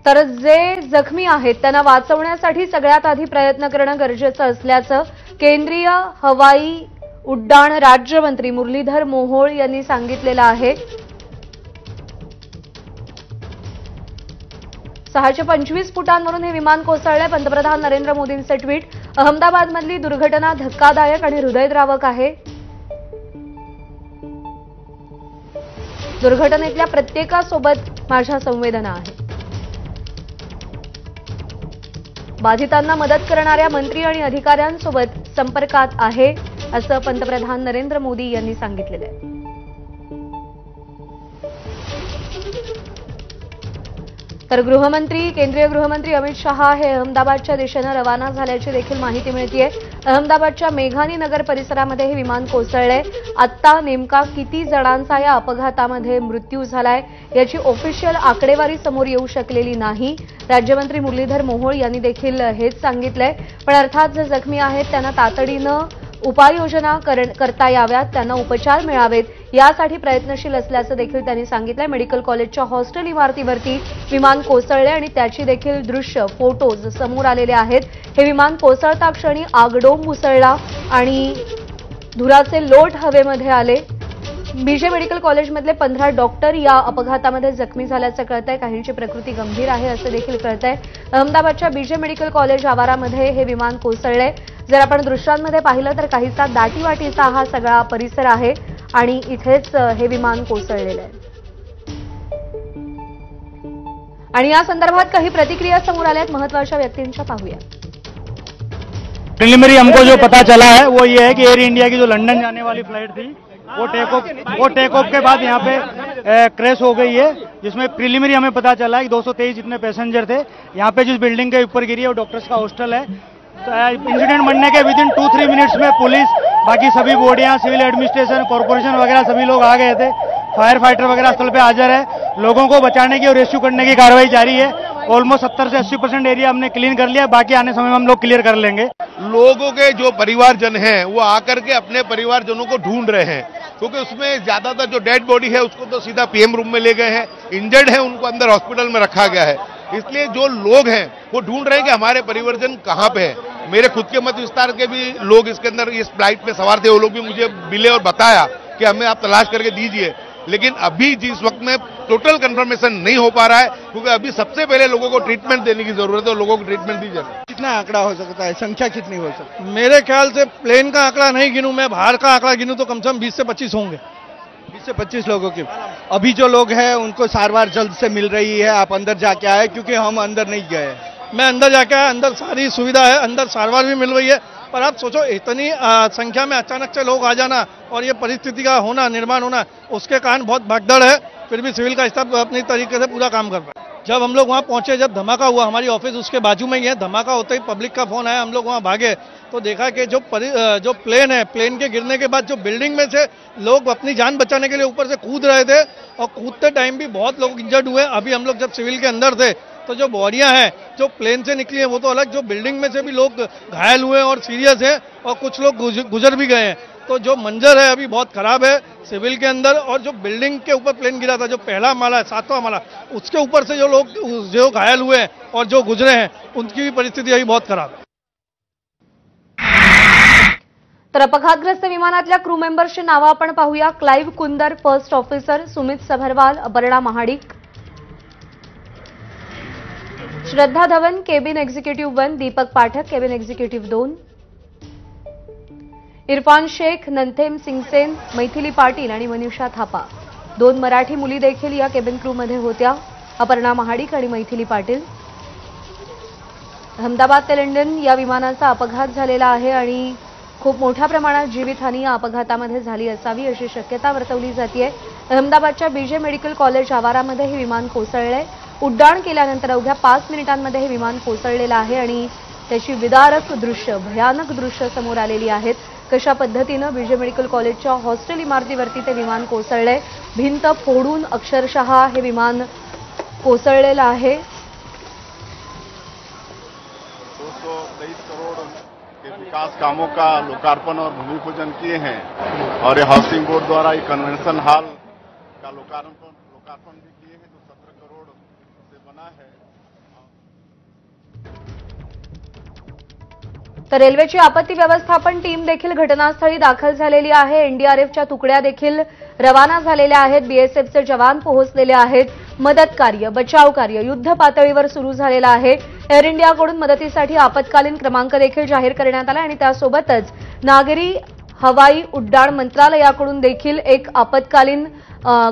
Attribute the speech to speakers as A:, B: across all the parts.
A: तर जे जखमी आहेत त्यांना वाचवण्यासाठी सगळ्यात आधी प्रयत्न करणं गरजेचं असल्याचं केंद्रीय हवाई उड्डाण राज्यमंत्री मुरलीधर मोहोळ यांनी सांगितलेलं आहे। 625 फुटांवरून हे विमान कोसळले। पंतप्रधान नरेंद्र मोदींचे ट्विट। अहमदाबादमधली दुर्घटना धक्कादायक आणि हृदयद्रावक आहे। दुर्घटनेतल्या प्रत्येकासोबत माझ्या संवेदना आहेत। बाधितांना मदत करणाऱ्या मंत्री आणि अधिकाऱ्यांसोबत संपर्कात आहे असं पंतप्रधान नरेंद्र मोदी यांनी सांगितलेलं आहे। तर केंद्रीय गृहमंत्री अमित शहा हे अहमदाबादच्या दिशेने रवाना झाल्याची देखील माहिती मिळतेय। अहमदाबादच्या मेघानी नगर परिसरामध्ये हे विमान कोसळले। आता नेमका किती जणांचा या अपघातामध्ये मृत्यू झालाय याची ऑफिशियल आकडेवारी समोर येऊ शकलेली नाही। राज्यमंत्री मुरलीधर मोहोळ यांनी देखील हेच सांगितलंय। पण अर्थात जे जखमी आहेत त्यांना तातडीनं उपाययोजना करता याव्यात, त्यांना उपचार मिळावेत यासाठी प्रयत्नशील असल्याचं देखील त्यांनी सांगितलंय। मेडिकल कॉलेजच्या हॉस्टेल इमारतीवरती विमान कोसळले आणि त्याची देखील दृश्य फोटोज समोर आलेले आहेत। हे विमान कोसळता क्षणी आगडोंब उसळला आणि धुराचे लोट हवेमध्ये आले। बीजे मेडिकल कॉलेजमधले 15 डॉक्टर या अपघातामध्ये जखमी झाल्याचं कळतंय। काहींची प्रकृती गंभीर आहे असं देखील कळतंय। अहमदाबादच्या बीजे मेडिकल कॉलेज आवारामध्ये हे विमान कोसळले। जर आपण दृश्यांमध्ये पाहिलं तर काहीसा दाटीवाटीचा हा सगळा परिसर आहे आणि इथेच हे विमान कोसळलेलं आहे। आणि या संदर्भात काही प्रतिक्रिया समोर आल्यात, महत्त्वाच्या व्यक्तींच्या पाहूया।
B: प्रिलिमिनरी हमको जो पता चला है वो ये है कि एयर इंडिया की जो लंदन जाने वाली फ्लाइट थी वो टेक ऑफ के बाद यहाँ पे क्रैश हो गई है, जिसमें प्रिलिमिनरी हमें पता चला है कि 223 जितने पैसेंजर थे। यहाँ पे जिस बिल्डिंग के ऊपर गिरी है वो डॉक्टर्स का हॉस्टल है। तो इंसिडेंट बनने के विदिन 2-3 मिनट्स में पुलिस, बाकी सभी बॉडियां, सिविल एडमिनिस्ट्रेशन, कॉर्पोरेशन वगैरह सभी लोग आ गए थे। फायर फाइटर वगैरह स्थल पे हाजिर है। लोगों को बचाने की और रेस्क्यू करने की कार्रवाई जारी है। ऑलमोस्ट 70 से 80% एरिया हमने क्लीन कर लिया, बाकी आने समय में हम लोग क्लियर कर लेंगे।
C: लोगों के जो परिवारजन हैं वो आकर के अपने परिवारजनों को ढूंढ रहे हैं, क्योंकि उसमें ज्यादातर जो डेड बॉडी है उसको तो सीधा पीएम रूम में ले गए हैं, इंजर्ड है उनको अंदर हॉस्पिटल में रखा गया है। इसलिए जो लोग हैं वो ढूंढ रहे हैं कि हमारे परिवारजन कहां पे है। मेरे खुद के मत विस्तार के भी लोग इसके अंदर इस फ्लाइट में सवार थे, वो लोग भी मुझे मिले और बताया कि हमें आप तलाश करके दीजिए। लेकिन अभी जिस वक्त में टोटल कंफर्मेशन नहीं हो पा रहा है, क्योंकि अभी सबसे पहले लोगों को ट्रीटमेंट देने की जरूरत है और लोगों को ट्रीटमेंट दी जाए।
D: कितना आंकड़ा हो सकता है, संख्या कितनी हो सकती है? मेरे ख्याल से प्लेन का आंकड़ा नहीं गिनूं मैं, बाहर का आंकड़ा गिनूं तो कम से कम 20 से 25 होंगे। 20 से 25 लोगों की। अभी जो लोग हैं उनको सारवार जल्द से मिल रही है। आप अंदर जाके आए, क्योंकि हम अंदर नहीं गए। मैं अंदर जाके आया, अंदर सारी सुविधा है, अंदर सारवार भी मिल रही है। पर आप सोचो इतनी संख्या में अचानक से लोग आ जाना और ये परिस्थिति का होना, निर्माण होना, उसके कारण बहुत भगदड़ है। फिर भी सिविल का स्टाफ अपनी तरीके से पूरा काम कर रहा है। जब हम लोग वहाँ पहुंचे, जब धमाका हुआ, हमारी ऑफिस उसके बाजू में ही है, धमाका होते ही पब्लिक का फोन आया, हम लोग वहाँ भागे तो देखा कि जो प्लेन है, प्लेन के गिरने के बाद जो बिल्डिंग में से लोग अपनी जान बचाने के लिए ऊपर से कूद रहे थे और कूदते टाइम भी बहुत लोग इंजर्ड हुए। अभी हम लोग जब सिविल के अंदर थे तो जो बॉडियां हैं जो प्लेन से निकली हैं वो तो अलग, जो बिल्डिंग में से भी लोग घायल हुए और सीरियस हैं और कुछ लोग गुजर भी गए हैं। तो जो मंजर है अभी बहुत खराब है सिविल के अंदर। और जो बिल्डिंग के ऊपर प्लेन गिरा था, जो पहला माला है, 7वां माला, उसके ऊपर से जो लोग जो घायल हुए हैं और जो गुजरे हैं उनकी भी परिस्थिति अभी बहुत खराब है।
A: तर अपघातग्रस्त विमानातल्या क्रू मेंबर्सची नावं आपण पाहूया। Clive Kunder first officer, Sumeet Sabharwal, Aparna Mahadik, Shraddha Dhawan cabin executive 1, Deepak Pathak cabin executive 2, Irfan Shaikh, Ngantheim Singson, Maithili Patil आणि मनीषा थापा। 2 मराठी मुली देखील या केबिन क्रूमध्ये होत्या, अपर्णा महाडिक आणि मैथिली पाटील। अहमदाबाद ते लंडन या विमानाचा अपघात झालेला आहे आणि खूप मोठ्या प्रमाणात जीवितहानी या अपघातामध्ये झाली असावी अशी शक्यता वर्तवली जाते। अहमदाबादच्या बीजे मेडिकल कॉलेज आवारामध्ये हे विमान कोसळले। उड्डाण केल्यानंतर अवघ्या 5 मिनिटांमध्ये हे विमान कोसळलेलं आहे आणि त्याची विदारक दृश्य, भयानक दृश्य समोर आलेली आहेत। कशा पद्धतीने बीजे मेडिकल कॉलेजच्या हॉस्टेल इमारतीवरती ते विमान कोसळले, भिंत फोडून अक्षरशः हे विमान कोसळलेलं आहे।
E: 223 करोड़ के विकास कामों का लोकार्पण और भूमि पूजन किए हैं और ये हाउसिंग बोर्ड द्वारा ये कन्वेंशन हॉल का लोकार्पण भी किए हैं जो 17 करोड़ से बना है।
A: तर रेल्वेची आपत्ती व्यवस्थापन टीम देखील घटनास्थळी दाखल झालेली आहे। एनडीआरएफच्या तुकड्या देखील रवाना झालेल्या आहेत। बीएसएफचे जवान पोहोचलेले आहेत। मदत कार्य, बचाव कार्य युद्ध पातळीवर सुरू झालेलं आहे। एअर इंडियाकडून मदतीसाठी आपत्कालीन क्रमांक देखील जाहीर करण्यात आला आणि त्यासोबतच नागरी हवाई उड्डाण मंत्रालयाकडून देखील एक आपत्कालीन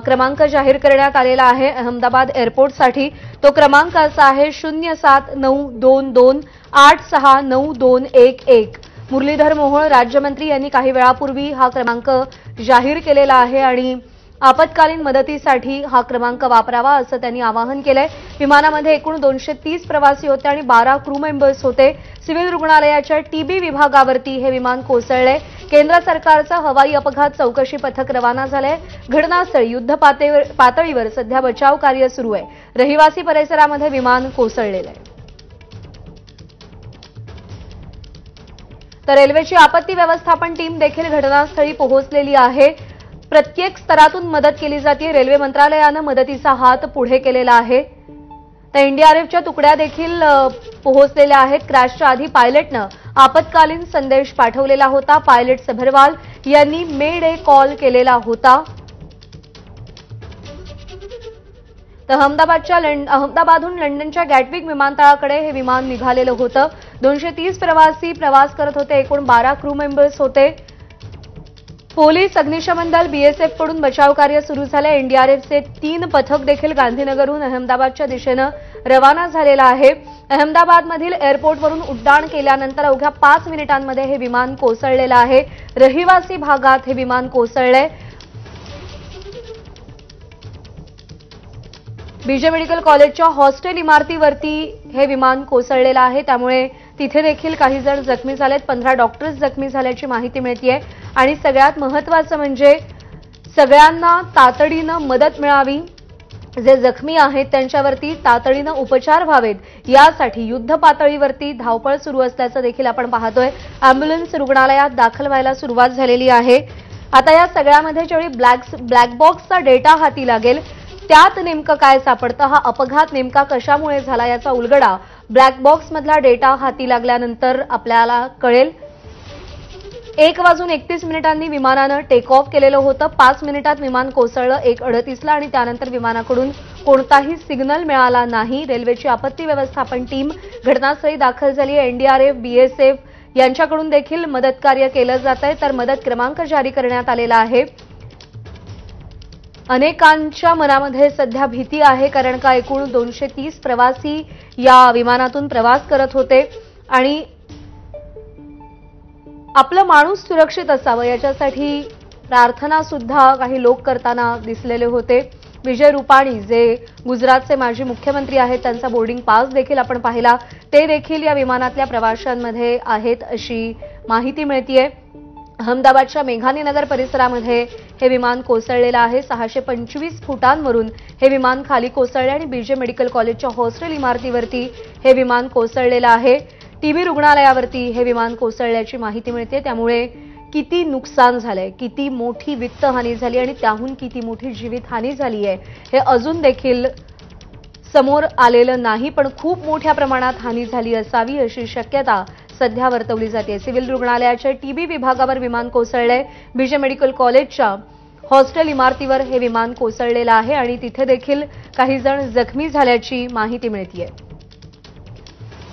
A: क्रमांक जाहीर करण्यात आलेला आहे अहमदाबाद एअरपोर्टसाठी। तो क्रमांक असा आहे 07922869211। मुरलीधर मोहोळ राज्यमंत्री यांनी काही वेळापूर्वी हा क्रमांक जाहीर केलेला आहे आणि आपत्कालीन मदतीसाठी हा क्रमांक वापरावा असं त्यांनी आवाहन केलंय। विमानामध्ये एकूण 230 प्रवासी होते आणि 12 क्रू मेंबर्स होते। सिव्हिल रुग्णालयाच्या टीबी विभागावरती हे विमान कोसळले। केंद्र सरकारचं हवाई अपघात चौकशी पथक रवाना झालंय। घटनास्थळी युद्ध पातळीवर सध्या बचाव कार्य सुरू आहे। रहिवासी परिसरामध्ये विमान कोसळलेलं आहे। तर रेल्वेची आपत्ती व्यवस्थापन टीम देखील घटनास्थळी पोहोचलेली आहे। प्रत्येक स्तरातून मदत केली जाते। रेल्वे मंत्रालयानं मदतीचा हात पुढे केलेला आहे। तर एनडीआरएफच्या तुकड्या देखील पोहोचलेल्या आहेत। क्रॅशच्या आधी पायलटनं आपत्कालीन संदेश पाठवलेला होता। पायलट सभरवाल यांनी मे डे कॉल केलेला होता। तर अहमदाबादहून लंडनच्या गॅटविक विमानतळाकडे हे विमान निघालेलं होतं। 230 प्रवासी प्रवास करत होते। एकूण 12 क्रू मेंबर्स होते। पोलीस, अग्निशमन दल, बीएसएफ कडून बचाव कार्य सुरू झाले। एनडीआरएफचे 3 पथक देखील गांधीनगरहून अहमदाबादच्या दिशेनं रवाना झालेलं आहे। अहमदाबादमधील एअरपोर्टवरून उड्डाण केल्यानंतर अवघ्या 5 मिनिटांमध्ये हे विमान कोसळलेलं आहे। रहिवासी भागात हे विमान कोसळलंय। बीजे मेडिकल कॉलेजच्या हॉस्टेल इमारतीवरती हे विमान कोसळलेलं आहे। त्यामुळे तिथे देखील काही जण जखमी झालेत। 15 डॉक्टर्स जखमी झाल्याची माहिती मिळतेय आणि सगळ्यात महत्त्वाचं म्हणजे सगळ्यांना तातडीनं मदत मिळावी। जे जखमी आहेत त्यांच्यावरती तातडीनं उपचार व्हावेत यासाठी युद्ध पातळीवरती धावपळ सुरू असल्याचं देखील आपण पाहतोय। अॅम्ब्युलन्स रुग्णालयात दाखल व्हायला सुरुवात झालेली आहे। आता या सगळ्यामध्ये जेवढी ब्लॅक बॉक्सचा डेटा हाती लागेल त्यात नेमकं काय सापडतं, हा अपघात नेमका कशामुळे झाला याचा उलगडा ब्लॅक बॉक्समधला डेटा हाती लागल्यानंतर आपल्याला कळेल। 1:31 विमानानं टेक ऑफ केलेलं होतं। 5 मिनिटात विमान कोसळलं 1:38ला आणि त्यानंतर विमानाकडून कोणताही सिग्नल मिळाला नाही। रेल्वेची आपत्ती व्यवस्थापन टीम घटनास्थळी दाखल झाली आहे। एनडीआरएफ, बीएसएफ यांच्याकडून देखील मदत कार्य केलं जात आहे। तर मदत क्रमांक जारी करण्यात आलेला आहे। अनेकांच्या मनामध्ये सध्या भीती आहे कारण का एकूण 230 प्रवासी या विमानातून प्रवास करत होते आणि आपलं माणूस सुरक्षित असावं याच्यासाठी प्रार्थना सुद्धा काही लोक करताना दिसलेले होते। विजय रुपाणी जे गुजरातचे माजी मुख्यमंत्री आहेत त्यांचा बोर्डिंग पास देखील आपण पाहिला। ते देखील या विमानातल्या प्रवाशांमध्ये आहेत अशी माहिती मिळतेय। अहमदाबादच्या मेघानीनगर परिसरामध्ये हे विमान कोसळलेलं आहे। 625 फुटांवरून हे विमान खाली कोसळले आणि बीजे मेडिकल कॉलेजच्या हॉस्टेल इमारतीवरती हे विमान कोसळलेलं आहे। टीबी रुग्णालयावरती हे विमान कोसळल्याची माहिती मिळते। त्यामुळे किती नुकसान झालंय, किती मोठी वित्तहानी झाली आणि त्याहून किती मोठी जीवितहानी झाली आहे हे अजून देखील समोर आलेलं नाही, पण खूप मोठ्या प्रमाणात हानी झाली असावी अशी शक्यता सध्या वर्तवली जाते। सिव्हिल रुग्णालयाच्या टीबी विभागावर विमान कोसळलंय। बीजे मेडिकल कॉलेजच्या हॉस्टेल इमारतीवर हे विमान कोसळलेलं आहे आणि तिथे देखील काही जण जखमी झाल्याची माहिती मिळतेय।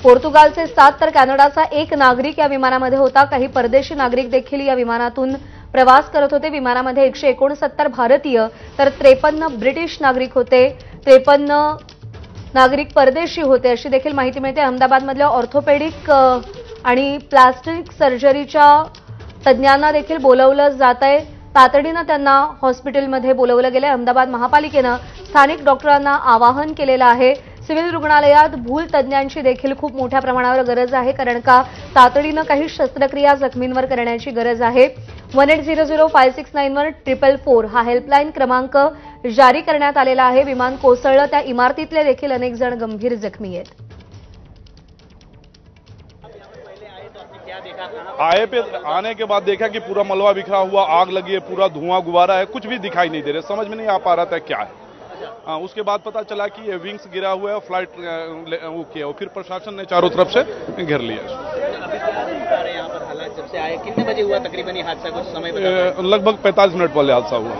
A: पोर्तुगालचे 7 तर कॅनडाचा 1 नागरिक या विमानामध्ये होता। काही परदेशी नागरिक देखील या विमानातून प्रवास करत होते। विमानामध्ये 169 भारतीय तर 53 ब्रिटिश नागरिक होते। 53 नागरिक परदेशी होते अशी देखील माहिती मिळते। अहमदाबादमधल्या ऑर्थोपेडिक आणि प्लास्टिक सर्जरीच्या तज्ज्ञांना देखील बोलवलं जात आहे। तातडीनं त्यांना हॉस्पिटलमध्ये बोलवलं गेलं। अहमदाबाद महापालिकेनं स्थानिक डॉक्टरांना आवाहन केलेलं आहे। सिव्हिल रुग्णालयात भूल तज्ज्ञांची देखील खूप मोठ्या प्रमाणावर गरज आहे कारण का तातडीनं काही शस्त्रक्रिया जखमींवर करण्याची गरज आहे। 1800569144 हा हेल्पलाईन क्रमांक जारी करण्यात आलेला आहे। विमान कोसळलं त्या इमारतीतले देखील अनेक जण गंभीर जखमी आहेत।
F: आए पे आने के बाद देखा कि पूरा मलबा बिखरा हुआ, आग लगी है, पूरा धुआं गुब्बारा है, कुछ भी दिखाई नहीं दे रहा, समझ में नहीं आ पा रहा था क्या है। उसके बाद पता चला कि ये विंग्स गिरा हुआ है, फ्लाइट वो किया, फिर प्रशासन ने चारों तरफ से घेर लिया।
G: से आए, कितने बजे हुआ तकरीबन ये हादसा, कुछ समय बता?
F: लगभग 45 मिनट पहले हादसा हुआ।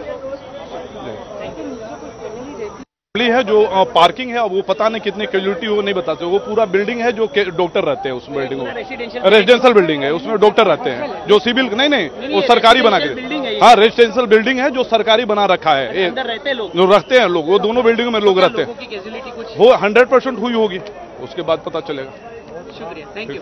F: है जो पार्किंग है, वो पता नहीं कितने कैजुअलिटी हो नहीं बताते। वो पूरा बिल्डिंग है जो डॉक्टर रहते हैं उस बिल्डिंग में, रेजिडेंशियल बिल्डिंग है, उसमें डॉक्टर रहते हैं जो सिविल नहीं वो सरकारी बना के, हाँ रेजिडेंशियल बिल्डिंग है जो सरकारी बना रखा है।
G: अंदर रहते लोग,
F: जो रखते हैं लोग, वो दोनों बिल्डिंग में लोग रहते हैं। वो 100% हुई होगी, उसके बाद पता चलेगा।
G: शुक्रिया, थैंक यू।